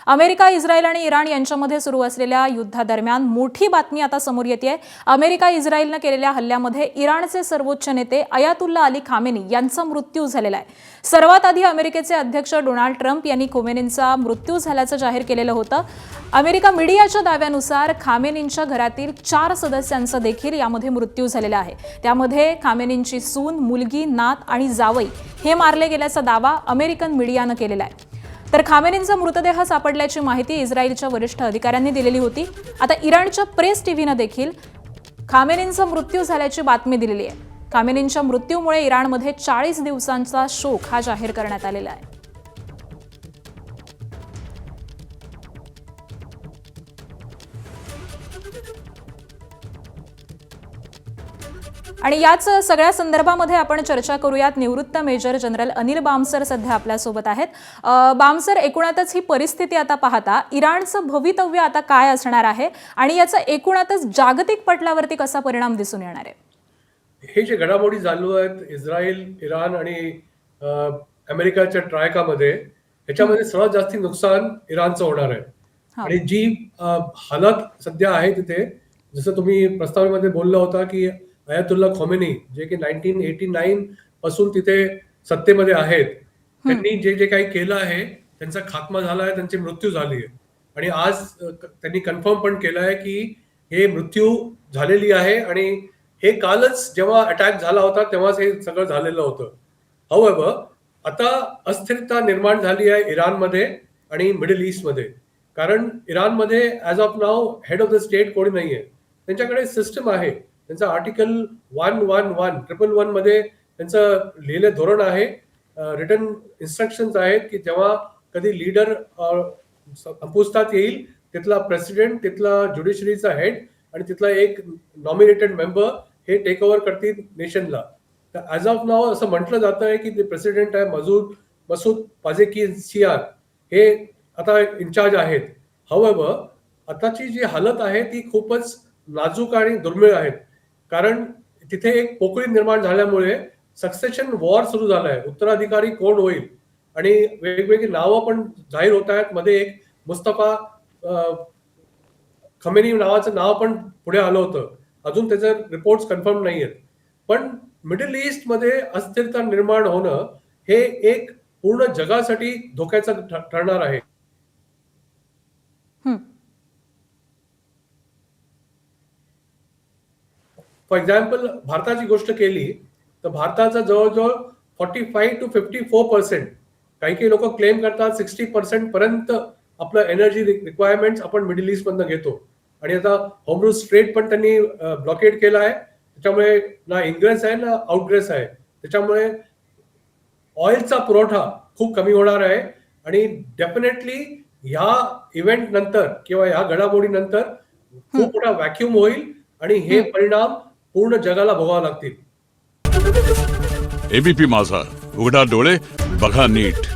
America, Israel आणि Iran यांच्यामध्ये सुरू असलेल्या युद्धादरम्यान मोठी बातमी आता समोर येते. अमेरिका इस्रायलने केलेल्या हल्ल्यामध्ये इराणचे सर्वोच्च नेते अयातुल्ला अली खामेनी यांचा मृत्यू झालेला आहे. सर्वात आधी अमेरिकेचे अध्यक्ष डोनाल्ड ट्रम्प यांनी खोमेनींचा मृत्यू झाल्याचं जाहीर केलेलं होतं. अमेरिका मीडियाच्या दाव्यानुसार खामेनींच्या घरातील 4 सदस्यांचा देखील यामध्ये मृत्यू झालेला आहे. त्यामध्ये खामेनींची सून, मुलगी, नात आणि जावई हे मारले गेल्याचा दावा अमेरिकन मीडियानं केलेला आहे. तर खामेनींचा मृतदेह सापडल्याची माहिती इस्रायलच्या वरिष्ठ अधिकाऱ्यांनी दिलेली होती. आता इराणच्या प्रेस टीव्हीनं देखील खामेनींचा मृत्यू झाल्याची बातमी दिलेली आहे. खामेनींच्या मृत्यूमुळे इराणमध्ये 40 दिवसांचा शोक हा जाहीर करण्यात आलेला आहे. आणि याच सगळ्या संदर्भामध्ये आपण चर्चा करूयात. निवृत्त मेजर जनरल अनिल बामसर सध्या आपल्यासोबत आहेत. बामसर, एकूणातच ही परिस्थिती आता पाहता इराणचं भवितव्य आता काय असणार आहे आणि याचा एकूणातच जागतिक पटलावरती कसा परिणाम दिसून येणार आहे? हे जे घडामोडी चालू आहेत इस्रायल, इराण आणि अमेरिकाच्या ट्रायकामध्ये, ह्याच्यामध्ये सर्वात जास्त नुकसान इराणचं होणार आहे. आणि जी हालत सध्या आहे तिथे, जसं तुम्ही प्रस्तावनेमध्ये बोलला होता की अयातुल्ला खोमेनी जे की 1989 पासून तिथे सत्तेमध्ये आहेत, त्यांनी जे जे काही केलं आहे त्यांचा खात्मा झाला आहे, त्यांची मृत्यू झाली आहे. आणि आज त्यांनी कन्फर्म पण केलं आहे की हे मृत्यू झालेली आहे आणि हे कालच जेव्हा अटॅक झाला होता तेव्हाच हे सगळं झालेलं होतं. हाऊएव्हर, आता अस्थिरता निर्माण झाली आहे इराणमध्ये आणि मिडल ईस्टमध्ये. कारण इराणमध्ये as of now head of the state कोणी नाही आहे. त्यांच्याकडे सिस्टम आहे. त्यांचं आर्टिकल 111 मध्ये त्यांचं लिहिलं धोरण आहे, रिटन इन्स्ट्रक्शन्स आहेत की जेव्हा कधी लीडर संपुष्टात येईल, तिथला प्रेसिडेंट, तिथला ज्युडिशरीचा हेड आणि तिथला एक नॉमिनेटेड मेंबर हे टेक ओव्हर करतील नेशनला. तर ॲज ऑफ नाव असं म्हटलं जातं आहे की ते प्रेसिडेंट आहे मसूद पेझेशकियान, हे आता इन्चार्ज आहेत. हाऊएव्हर, आताची जी हालत आहे ती खूपच नाजूक आणि दुर्मिळ आहे. कारण तिथे एक पोकळी निर्माण झाल्यामुळे सक्सेशन वॉर सुरू झाला आहे. उत्तराधिकारी कोण होईल आणि वेगवेगळी नावं पण जाहीर होत आहेत. मध्ये एक मुस्तफा खमेनी नावाचं नाव पण पुढे आलं होतं. अजून त्याचे रिपोर्ट्स कन्फर्म नाही आहेत. पण मिडल ईस्ट मध्ये अस्थिरता निर्माण होणं हे एक पूर्ण जगासाठी धोक्याचं ठरणार आहे. फॉर एक्झाम्पल, भारताची गोष्ट केली तर भारताचा जवळजवळ 45 to 54%, काही लोक क्लेम करतात 60% पर्यंत आपलं एनर्जी रिक्वायरमेंट्स आपण मिडल ईस्ट मधनं घेतो. आणि आता हॉर्मुझ स्ट्रेट पण त्यांनी ब्लॉकेड केला आहे. त्याच्यामुळे ना इनग्रेस आहे ना आउटग्रेस आहे. त्याच्यामुळे ऑइलचा पुरवठा खूप कमी होणार आहे. आणि डेफिनेटली ह्या इव्हेंट नंतर किंवा ह्या घडामोडी नंतर खूप मोठा व्हॅक्युम होईल आणि हे परिणाम पूर्ण जगाला भोगावे लागतील. एबीपी माझा, उघडा डोळे बघा नीट.